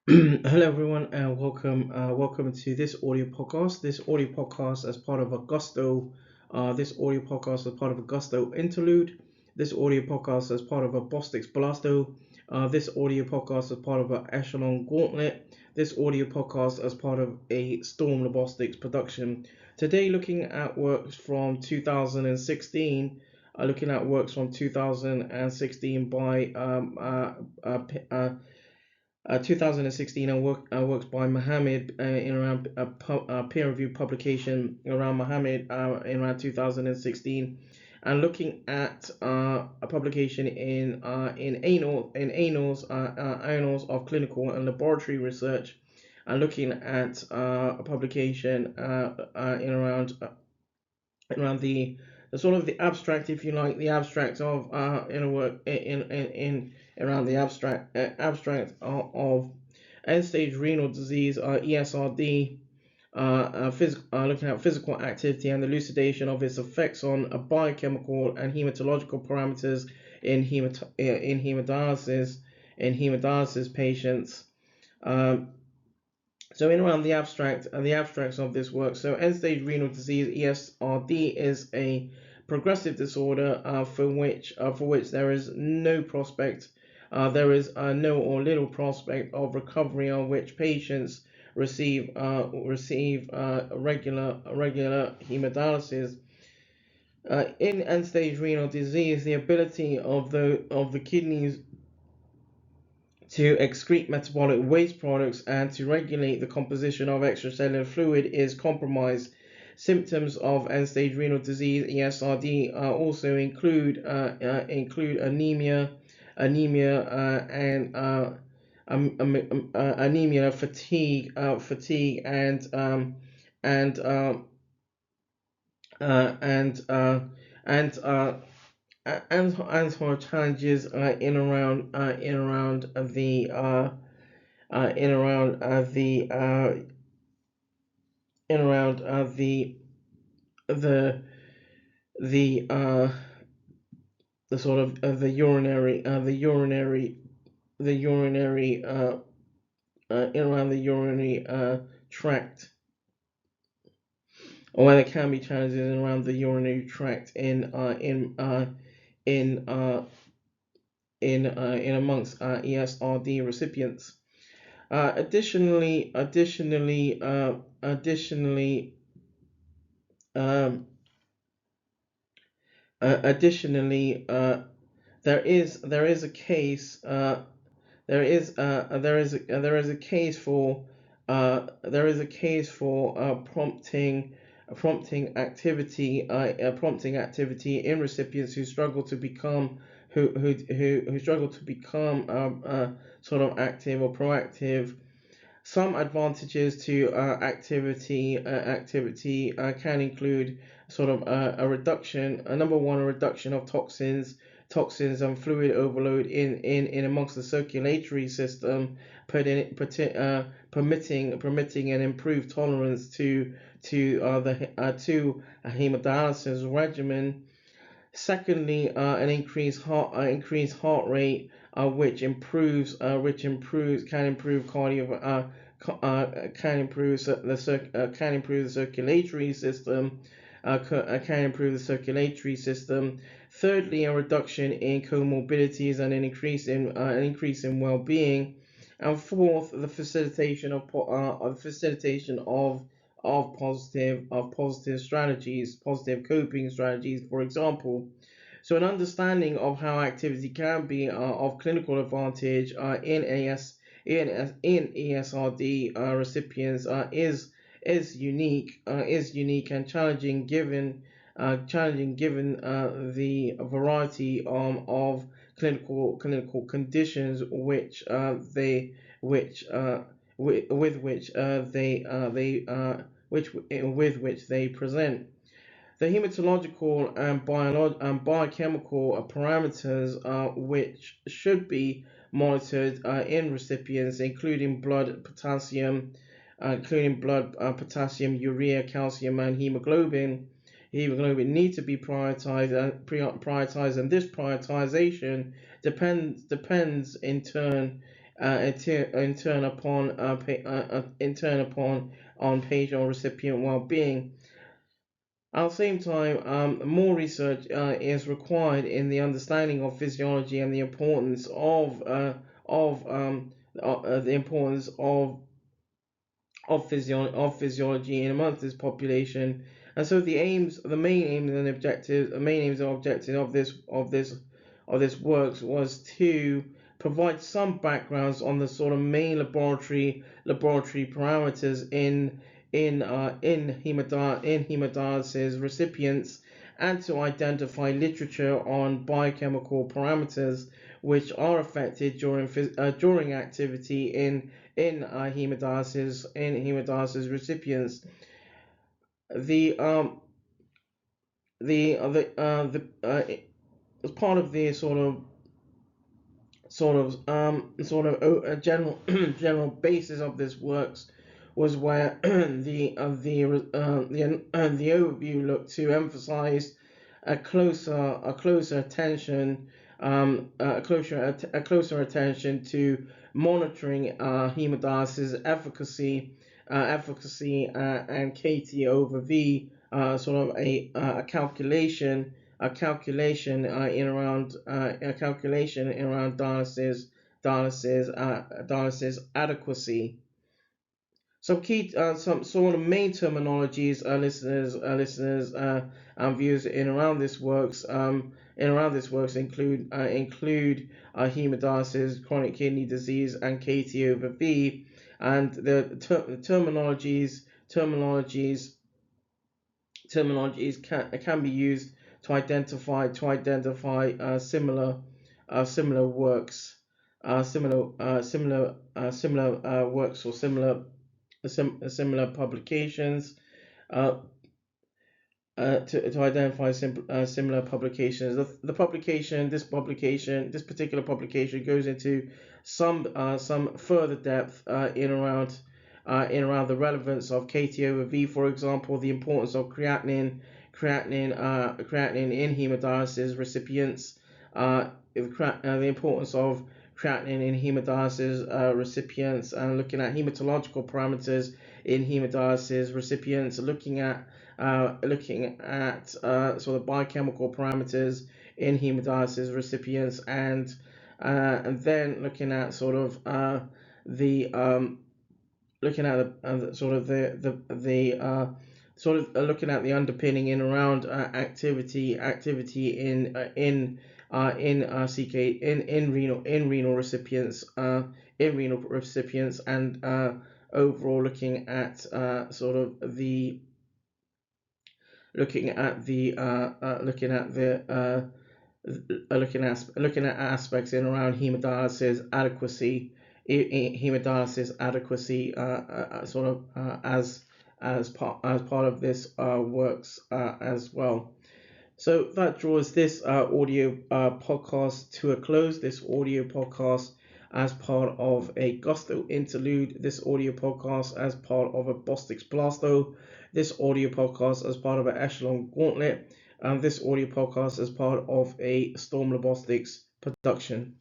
Hello everyone and welcome to this audio podcast. This audio podcast as part of Augusto Interlude. This audio podcast as part of a Bostix Blasto. This audio podcast as part of a Echelon Gauntlet. This audio podcast as part of a ZtormLabostix production. Today looking at works from 2016. Looking at works from 2016 by 2016 works by Mohammed in around peer-reviewed publication around Mohammed in around 2016, and looking at a publication Annals of Clinical and Laboratory Research, and looking at a publication in around the sort of the abstract, if you like, the abstract of in a work in around the abstract of end-stage renal disease, ESRD, looking at physical activity and elucidation of its effects on biochemical and hematological parameters in hemodialysis patients. Um, so in around the abstracts of this work, so end-stage renal disease (ESRD) is a progressive disorder for which there is no prospect, there is no or little prospect of recovery, on which patients receive regular hemodialysis. In end-stage renal disease, the ability of the kidneys to excrete metabolic waste products and to regulate the composition of extracellular fluid is compromised. Symptoms of end-stage renal disease (ESRD) also include anemia, fatigue, and and and and for challenges in around in around the the sort of the urinary in around the urinary tract, or there can be challenges in around the urinary tract in in amongst ESRD recipients. Additionally, um, additionally, there is a case there is a case for prompting activity in recipients who struggle to become who struggle to become sort of active or proactive. Some advantages to activity can include sort of a reduction, number one, a reduction of toxins and fluid overload in amongst the circulatory system, permitting an improved tolerance to a hemodialysis regimen. Secondly, an increased heart rate, which can improve can improve the circulatory system, can improve the circulatory system. Thirdly, a reduction in comorbidities and an increase in well-being. And fourth, the facilitation of positive coping strategies, for example. So an understanding of how activity can be of clinical advantage in ESRD recipients is unique and challenging given the variety of clinical conditions which with which with which they present. The hematological and biochemical parameters which should be monitored in recipients, including blood potassium, urea, calcium, and hemoglobin. Hemoglobin need to be prioritized, and this prioritization depends in turn in turn upon on patient or recipient well-being. At the same time, more research is required in the understanding of physiology and the importance of physiology in amongst this population. And so the main aims and objectives, of this works was to provide some backgrounds on the sort of main laboratory parameters in hemodialysis recipients, and to identify literature on biochemical parameters which are affected during activity in hemodialysis recipients. As part of the general general basis of this works was where the overview looked to emphasize a closer attention to monitoring hemodialysis efficacy and KT over V, sort of a calculation in around dialysis adequacy. Some sort of main terminologies listeners and viewers in around this works include hemodialysis, chronic kidney disease, and KT over V, and the terminologies can be used to identify similar works, works or similar publications, to identify similar publications. This particular publication goes into some further depth in around the relevance of KT over V, for example, the importance of creatinine in hemodialysis recipients, the importance of creatinine in hemodialysis recipients, and looking at hematological parameters in hemodialysis recipients, looking at sort of biochemical parameters in hemodialysis recipients, and then looking at sort of looking at the underpinning in around activity in renal recipients, and overall looking at aspects in around hemodialysis adequacy, as part of this works as well. So that draws this audio podcast to a close. This audio podcast as part of a Gusto interlude. This audio podcast as part of a Bostix Blasto. This audio podcast as part of an Echelon Gauntlet. And this audio podcast as part of a ZtormLabostix production.